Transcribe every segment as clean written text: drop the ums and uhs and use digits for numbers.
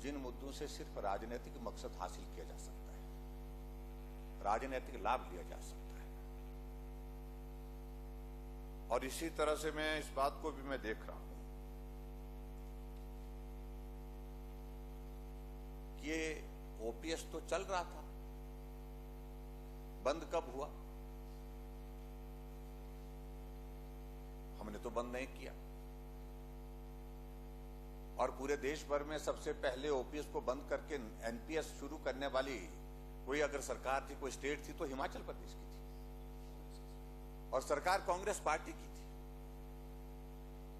जिन मुद्दों से सिर्फ राजनीतिक मकसद हासिल किया जा सकता है, राजनीतिक लाभ लिया जा सकता है। और इसी तरह से मैं इस बात को भी मैं देख रहा हूं कि ये ओपीएस तो चल रहा था, बंद कब हुआ? हमने तो बंद नहीं किया। और पूरे देश भर में सबसे पहले ओपीएस को बंद करके एनपीएस शुरू करने वाली कोई अगर सरकार थी, कोई स्टेट थी, तो हिमाचल प्रदेश की थी। और सरकार कांग्रेस पार्टी की थी।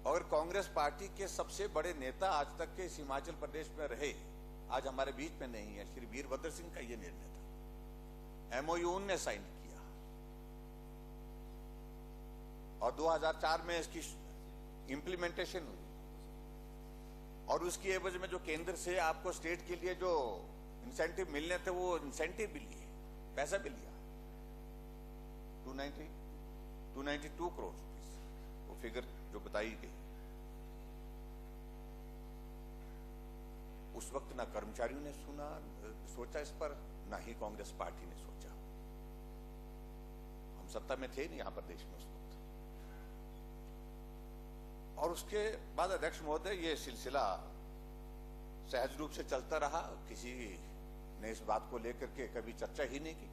और कांग्रेस पार्टी के सबसे बड़े नेता आज तक के इस हिमाचल प्रदेश में रहे, आज हमारे बीच में नहीं है। श्री वीरभद्र सिंह का यह निर्णय था। एमओयू उन्होंने साइन किया और 2004 में इसकी इंप्लीमेंटेशन हुई। और उसकी एवज में जो केंद्र से आपको स्टेट के लिए जो इंसेंटिव मिलने थे, वो इंसेंटिव भी लिए, पैसा भी लिया। 292 करोड़ रुपीस वो फिगर जो बताई गई। उस वक्त ना कर्मचारियों ने सोचा इस पर, ना ही कांग्रेस पार्टी ने सोचा। हम सत्ता में थे नहीं यहां प्रदेश में उस वक्त। और उसके बाद अध्यक्ष महोदय ये सिलसिला सहज रूप से चलता रहा, किसी ने इस बात को लेकर के कभी चर्चा ही नहीं की।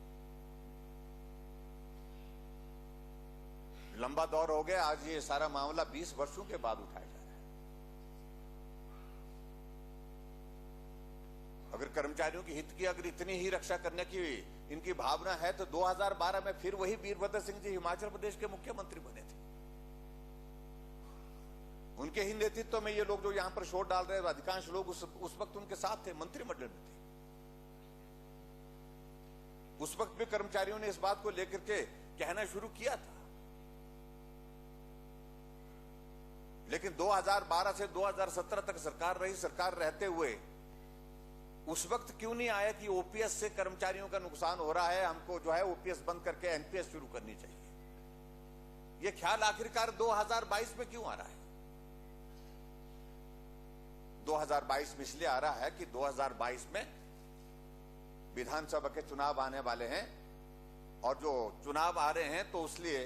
लंबा दौर हो गया, आज ये सारा मामला 20 वर्षों के बाद उठाया जा रहा है। अगर कर्मचारियों के हित की अगर इतनी ही रक्षा करने की इनकी भावना है, तो 2012 में फिर वही वीरभद्र सिंह जी हिमाचल प्रदेश के मुख्यमंत्री बने थे। उनके ही नेतृत्व में ये लोग जो यहां पर शोर डाल रहे हैं, अधिकांश लोग उस वक्त उनके साथ थे, मंत्रिमंडल में थे। उस वक्त भी कर्मचारियों ने इस बात को लेकर के कहना शुरू किया था। लेकिन 2012 से 2017 तक सरकार रही। सरकार रहते हुए उस वक्त क्यों नहीं आया कि ओपीएस से कर्मचारियों का नुकसान हो रहा है, हमको जो है ओपीएस बंद करके एनपीएस शुरू करनी चाहिए। यह ख्याल आखिरकार 2022 में क्यों आ रहा है? 2022 में इसलिए आ रहा है कि 2022 में विधानसभा के चुनाव आने वाले हैं। और जो चुनाव आ रहे हैं तो इसलिए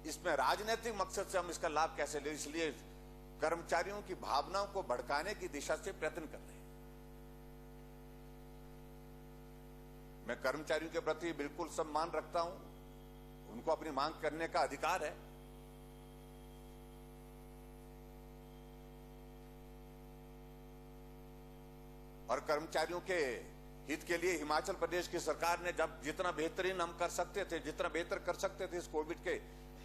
इसमें राजनीतिक मकसद से हम इसका लाभ कैसे ले, इसलिए कर्मचारियों की भावनाओं को भड़काने की दिशा से प्रयत्न कर रहे हैं। मैं कर्मचारियों के प्रति बिल्कुल सम्मान रखता हूं, उनको अपनी मांग करने का अधिकार है। और कर्मचारियों के हित के लिए हिमाचल प्रदेश की सरकार ने जब जितना बेहतरीन हम कर सकते थे, जितना बेहतर कर सकते थे इस कोविड के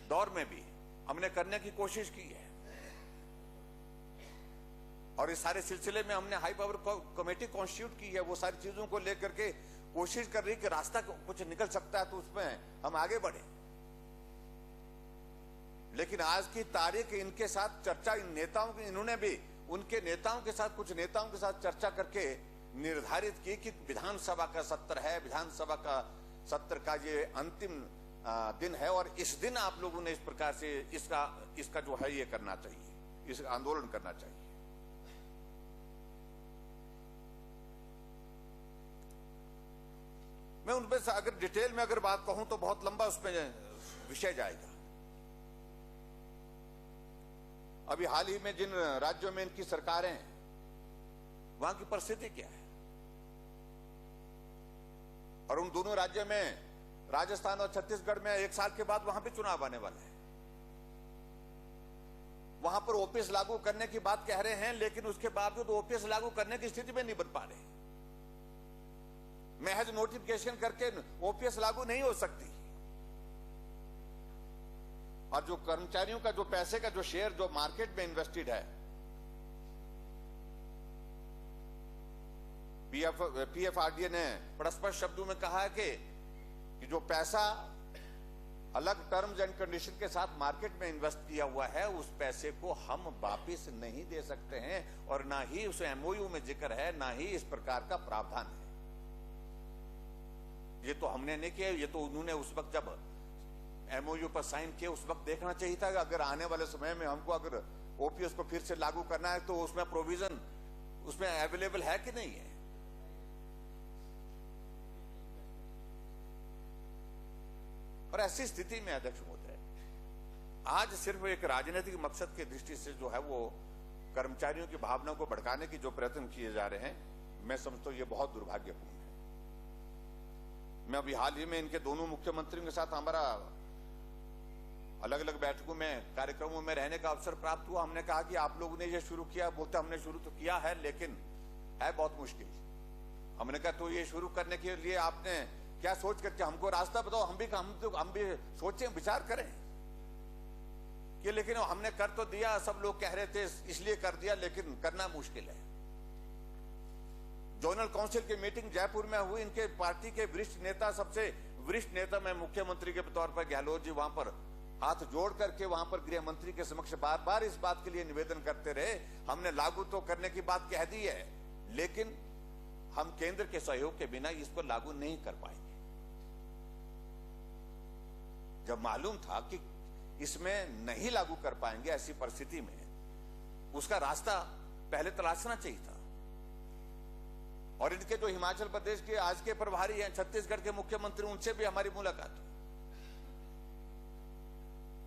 दौर में भी हमने करने की कोशिश की है। और इस सारे सिलसिले में हमने हाई पावर कमेटी कॉन्स्टिट्यूट की है। वो सारी चीजों को लेकर के कोशिश कर रही कि रास्ता कुछ निकल सकता है तो उसमें हम आगे बढ़े। लेकिन आज की तारीख इनके साथ चर्चा, इन नेताओं की, इन्होंने भी उनके नेताओं के साथ, कुछ नेताओं के साथ चर्चा करके निर्धारित की कि विधानसभा का सत्र है, विधानसभा का सत्र का ये अंतिम दिन है और इस दिन आप लोगों ने इस प्रकार से इसका जो है ये करना चाहिए, इस आंदोलन करना चाहिए। मैं उनमें से अगर डिटेल में अगर बात कहूं तो बहुत लंबा उसमें विषय जाएगा। अभी हाल ही में जिन राज्यों में इनकी सरकारें हैं, वहां की परिस्थिति क्या है? और उन दोनों राज्यों में, राजस्थान और छत्तीसगढ़ में 1 साल के बाद वहां पे चुनाव आने वाला है। वहां पर ओपीएस लागू करने की बात कह रहे हैं, लेकिन उसके बावजूद ओपीएस लागू करने की स्थिति में नहीं बन पा रहे। महज नोटिफिकेशन करके ओपीएस लागू नहीं हो सकती। और जो कर्मचारियों का जो पैसे का जो शेयर जो मार्केट में इन्वेस्टेड है, पीएफआरडीए ने बड़ा स्पष्ट शब्दों में कहा है कि जो पैसा अलग टर्म्स एंड कंडीशन के साथ मार्केट में इन्वेस्ट किया हुआ है, उस पैसे को हम वापिस नहीं दे सकते हैं। और ना ही उस एमओयू में जिक्र है, ना ही इस प्रकार का प्रावधान है। ये तो हमने नहीं किया, ये तो उन्होंने उस वक्त जब एमओयू पर साइन किए उस वक्त देखना चाहिए था कि अगर आने वाले समय में हमको अगर ओपीएस को फिर से लागू करना है तो उसमें प्रोविजन उसमें अवेलेबल है कि नहीं है। और ऐसी स्थिति में अध्यक्ष महोदय, आज सिर्फ एक राजनीतिक मकसद की दृष्टि से जो है वो कर्मचारियों की भावना को भड़काने की जो प्रयत्न किए जा रहे हैं, मैं समझता हूं ये बहुत दुर्भाग्यपूर्ण है। मैं अभी हाल ही में इनके दोनों मुख्यमंत्रियों के साथ हमारा अलग अलग बैठकों में, कार्यक्रमों में रहने का अवसर प्राप्त हुआ। हमने कहा कि आप लोगों ने ये शुरू किया, बोलते हमने शुरू तो किया है लेकिन है बहुत मुश्किल। हमने कहा तो ये शुरू करने के लिए आपने क्या सोच करके हमको रास्ता बताओ, हम भी सोचें, विचार करें कि, लेकिन हमने कर तो दिया, सब लोग कह रहे थे इसलिए कर दिया, लेकिन करना मुश्किल है। जोनल काउंसिल की मीटिंग जयपुर में हुई, इनके पार्टी के वरिष्ठ नेता, सबसे वरिष्ठ नेता में मुख्यमंत्री के तौर पर गहलोत जी वहां पर हाथ जोड़ करके वहां पर गृह मंत्री के समक्ष बार बार इस बात के लिए निवेदन करते रहे, हमने लागू तो करने की बात कह दी है लेकिन हम केंद्र के सहयोग के बिना इसको लागू नहीं कर पाएंगे। जब मालूम था कि इसमें नहीं लागू कर पाएंगे, ऐसी परिस्थिति में उसका रास्ता पहले तलाशना चाहिए था। और इनके जो हिमाचल प्रदेश के आज के प्रभारी हैं, छत्तीसगढ़ के मुख्यमंत्री, उनसे भी हमारी मुलाकात हुई।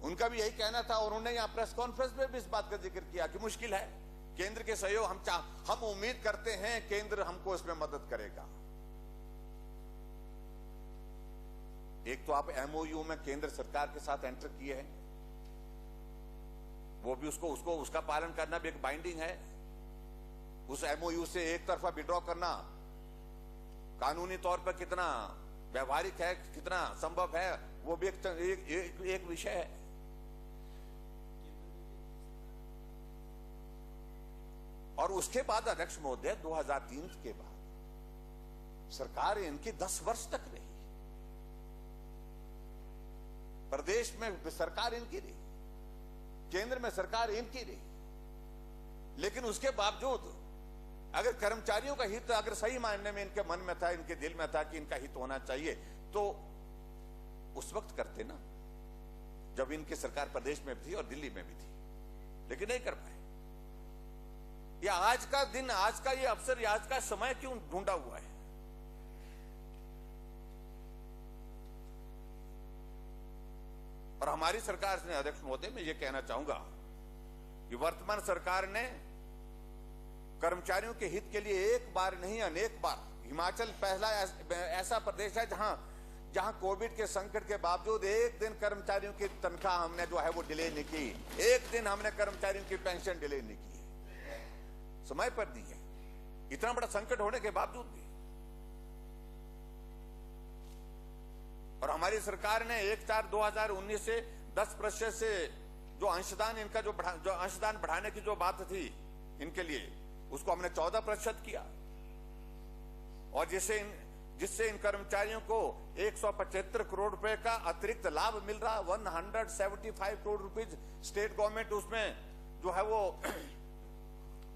उनका भी यही कहना था और उन्होंने यहां प्रेस कॉन्फ्रेंस में भी इस बात का जिक्र किया कि मुश्किल है, केंद्र के सहयोग हम उम्मीद करते हैं केंद्र हमको इसमें मदद करेगा। एक तो आप एमओयू में केंद्र सरकार के साथ एंटर किए हैं, वो भी उसका पालन करना भी एक बाइंडिंग है। उस एमओयू से एक तरफा विड्रॉ करना कानूनी तौर पर कितना व्यवहारिक है, कितना संभव है, वो भी एक विषय है। और उसके बाद अध्यक्ष महोदय 2003 के बाद सरकार इनकी 10 वर्ष तक रही, प्रदेश में सरकार इनकी रही, केंद्र में सरकार इनकी रही, लेकिन उसके बावजूद अगर कर्मचारियों का हित अगर सही मायने में इनके मन में था, इनके दिल में था कि इनका हित होना चाहिए, तो उस वक्त करते ना जब इनकी सरकार प्रदेश में भी थी और दिल्ली में भी थी, लेकिन नहीं कर पाए। या आज का दिन, आज का ये अवसर, या आज का समय क्यों ढूंढा हुआ है? और हमारी सरकार से अध्यक्ष महोदय मैं ये कहना चाहूंगा कि वर्तमान सरकार ने कर्मचारियों के हित के लिए एक बार नहीं अनेक बार, हिमाचल पहला ऐसा प्रदेश है जहां कोविड के संकट के बावजूद एक दिन कर्मचारियों की तनख्वाह हमने जो है वो डिले नहीं की, एक दिन हमने कर्मचारियों की पेंशन डिले नहीं की है, समय पर दी है, इतना बड़ा संकट होने के बावजूद भी। और हमारी सरकार ने 1/4/2019 से 10% से जो अंशदान इनका जो अंशदान बढ़ाने की जो बात थी इनके लिए, उसको हमने 14% किया, और जिससे इन कर्मचारियों को 175 करोड़ रुपए का अतिरिक्त लाभ मिल रहा। 175 करोड़ रुपीज स्टेट गवर्नमेंट उसमें जो है वो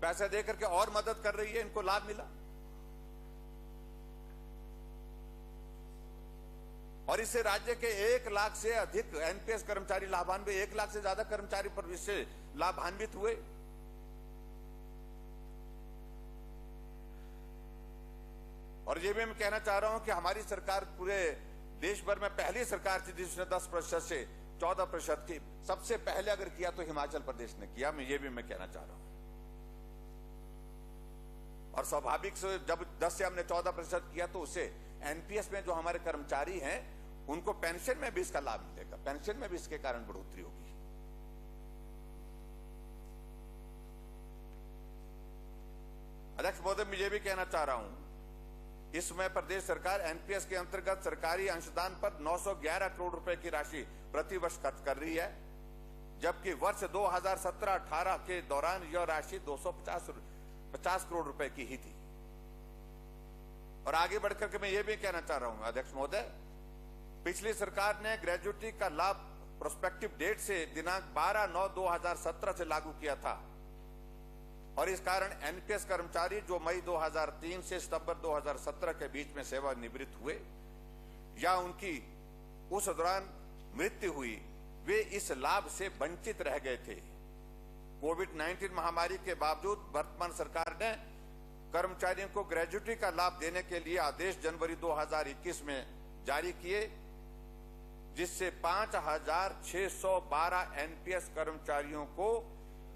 पैसे दे करके और मदद कर रही है, इनको लाभ मिला। और इससे राज्य के 1 लाख से अधिक एनपीएस कर्मचारी लाभान्वित, 1 लाख से ज्यादा कर्मचारी पर इससे लाभान्वित हुए। और ये भी मैं कहना चाह रहा हूं कि हमारी सरकार पूरे देश भर में पहली सरकार थी जिसने 10% से 14% की सबसे पहले अगर किया तो हिमाचल प्रदेश ने किया। ये भी मैं कहना चाह रहा हूं। और स्वाभाविक से जब 10 से हमने 14% किया तो उससे एनपीएस में जो हमारे कर्मचारी हैं उनको पेंशन में भी इसका लाभ मिलेगा, पेंशन में भी इसके कारण बढ़ोतरी होगी। अध्यक्ष महोदय मैं ये भी कहना चाह रहा हूं, इस समय प्रदेश सरकार एनपीएस के अंतर्गत सरकारी अंशदान पर 911 करोड़ रुपए की राशि प्रतिवर्ष खर्च कर रही है, जबकि वर्ष 2017-18 के दौरान यह राशि 250 करोड़ रुपए की ही थी। और आगे बढ़कर के मैं ये भी कहना चाह रहा हूं अध्यक्ष महोदय, पिछली सरकार ने ग्रेजुएटी का लाभ प्रोस्पेक्टिव डेट से दिनांक 12/9/2017 से लागू किया था, और इस कारण एनपीएस कर्मचारी जो मई 2003 से सितंबर 2017 के बीच में सेवानिवृत्त हुए या उनकी उस दौरान मृत्यु हुई, वे इस लाभ से वंचित रह गए थे। कोविड-19 महामारी के बावजूद वर्तमान सरकार ने कर्मचारियों को ग्रेजुटी का लाभ देने के लिए आदेश जनवरी 2021 में जारी किए, जिससे 5,612 एनपीएस कर्मचारियों को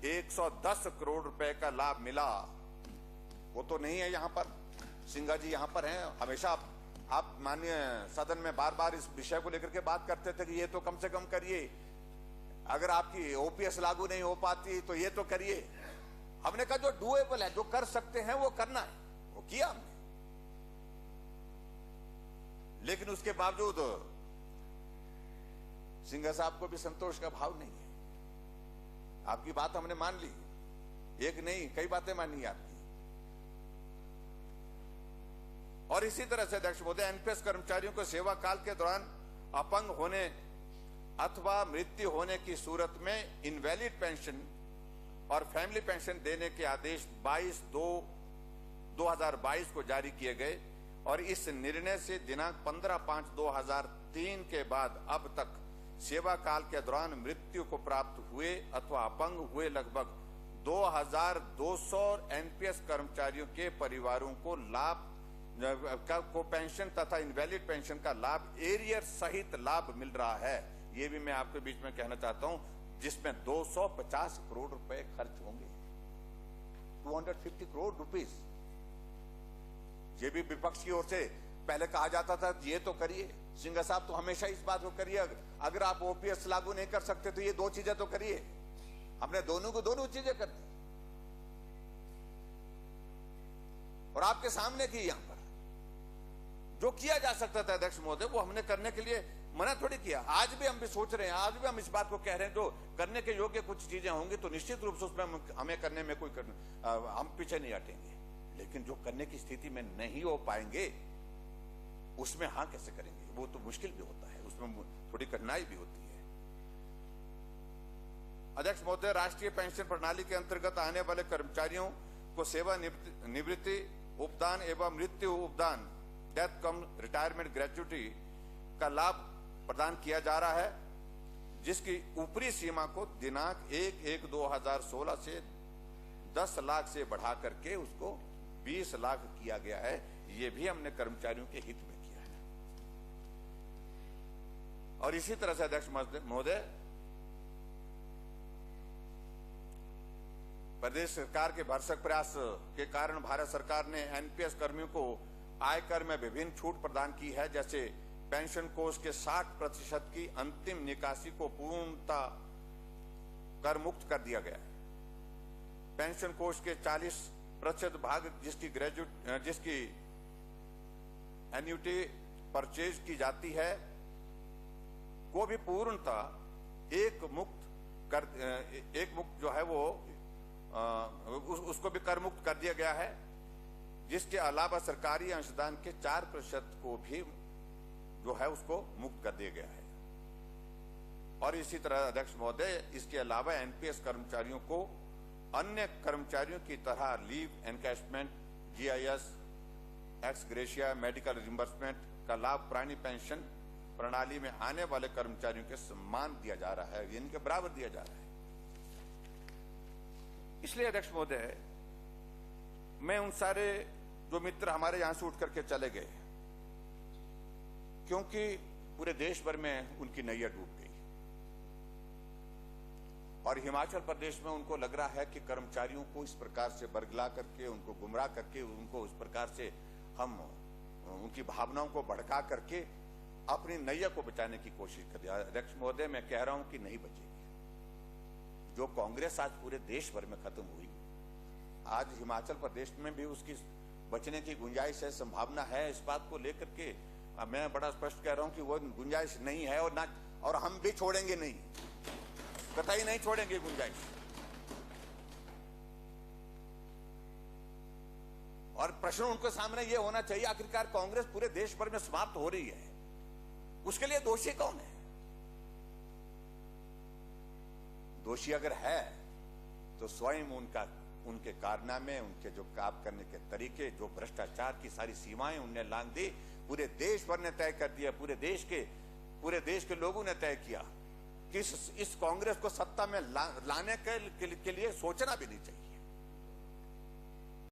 110 करोड़ रुपए का लाभ मिला। वो तो नहीं है यहाँ पर, सिंघा जी यहाँ पर हैं, हमेशा आप माननीय सदन में बार बार इस विषय को लेकर के बात करते थे कि ये तो कम से कम करिए, अगर आपकी ओपीएस लागू नहीं हो पाती तो ये तो करिए। हमने कहा जो डूएबल है, जो कर सकते हैं वो करना है, वो किया हमने। लेकिन उसके बावजूद सिंघा साहब को भी संतोष का भाव नहीं है। आपकी बात हमने मान ली, एक नहीं कई बातें मानी आपकी। और इसी तरह से अध्यक्ष महोदय, एनपीएस कर्मचारियों को सेवा काल के दौरान अपंग होने अथवा मृत्यु होने की सूरत में इनवैलिड पेंशन और फैमिली पेंशन देने के आदेश 22/2/2022 को जारी किए गए और इस निर्णय से दिनांक 15/5/2003 के बाद अब तक सेवा काल के दौरान मृत्यु को प्राप्त हुए अथवा अपंग हुए लगभग 2,200 एनपीएस कर्मचारियों के परिवारों को पेंशन तथा इनवैलिड पेंशन का लाभ एरियर सहित लाभ मिल रहा है। ये भी मैं आपके बीच में कहना चाहता हूं, जिसमें 250 करोड़ रुपए खर्च होंगे, 250 करोड़ रुपीस। ये भी विपक्ष की ओर से पहले कहा जाता था ये तो करिए, सिंघा साहब तो हमेशा इस बात को करिए, अगर आप ओपीएस लागू नहीं कर सकते तो ये दो चीजें तो करिए। हमने दोनों को दोनों चीजें कर दी और आपके सामने की यहां पर जो किया जा सकता था अध्यक्ष महोदय, वो हमने करने के लिए मना थोड़ी किया। आज भी हम भी सोच रहे हैं, आज भी हम इस बात को कह रहे हैं, जो करने के योग्य कुछ चीजें होंगी तो निश्चित रूप से उसमें हमें करने में हम पीछे नहीं हटेंगे। लेकिन जो करने की स्थिति में नहीं हो पाएंगे उसमें हाँ कैसे करेंगे, वो तो मुश्किल भी होता है, उसमें थोड़ी कठिनाई भी होती है। अध्यक्ष महोदय, राष्ट्रीय पेंशन प्रणाली के अंतर्गत आने वाले कर्मचारियों को सेवा निवृत्ति उपदान एवं मृत्यु उपदान डेथ कम रिटायरमेंट ग्रेजुटी का लाभ प्रदान किया जा रहा है, जिसकी ऊपरी सीमा को दिनांक 1/1/2016 से 10 लाख से बढ़ा करके उसको 20 लाख किया गया है। ये भी हमने कर्मचारियों के हित में किया है। और इसी तरह से अध्यक्ष महोदय, प्रदेश सरकार के भरसक प्रयास के कारण भारत सरकार ने एनपीएस कर्मियों को आयकर में विभिन्न छूट प्रदान की है, जैसे पेंशन कोष के 60% की अंतिम निकासी को पूर्णतः कर मुक्त कर दिया गया है। पेंशन कोष के 40% भाग जिसकी एन्युटी परचेज की जाती है को भी पूर्णतः एक मुक्त जो है वो उसको भी कर मुक्त कर दिया गया है, जिसके अलावा सरकारी अंशदान के 4% को भी जो है उसको मुक्त कर दिया गया है। और इसी तरह अध्यक्ष महोदय, इसके अलावा एनपीएस कर्मचारियों को अन्य कर्मचारियों की तरह leave encashment, GIS, x gratia, medical reimbursement का लाभ प्राणी पेंशन प्रणाली में आने वाले कर्मचारियों के सम्मान दिया जा रहा है, इनके बराबर दिया जा रहा है। इसलिए अध्यक्ष महोदय, मैं उन सारे जो मित्र हमारे यहां से उठ करके चले गए, क्योंकि पूरे देश भर में उनकी नैया डूब गई और हिमाचल प्रदेश में उनको लग रहा है कि कर्मचारियों को इस प्रकार से बरगला करके, उनको गुमराह करके, उनको इस प्रकार से हम उनकी भावनाओं को भड़का करके अपनी नैया को बचाने की कोशिश कर दिया। अध्यक्ष महोदय, मैं कह रहा हूं कि नहीं बचेगी। जो कांग्रेस आज पूरे देश भर में खत्म हुई, आज हिमाचल प्रदेश में भी उसकी बचने की गुंजाइश है, संभावना है। इस बात को लेकर के मैं बड़ा स्पष्ट कह रहा हूं कि वो गुंजाइश नहीं है और हम भी छोड़ेंगे नहीं, कतई नहीं छोड़ेंगे गुंजाइश। और प्रश्न उनके सामने ये होना चाहिए, आखिरकार कांग्रेस पूरे देश भर में समाप्त हो रही है, उसके लिए दोषी कौन है? दोषी अगर है तो स्वयं उनके कारनामे, उनके जो काम करने के तरीके, जो भ्रष्टाचार की सारी सीमाएं उनने लांघ दी, पूरे देश भर ने तय कर दिया, पूरे देश के लोगों ने तय किया कि इस कांग्रेस को सत्ता में लाने के लिए सोचना भी नहीं चाहिए।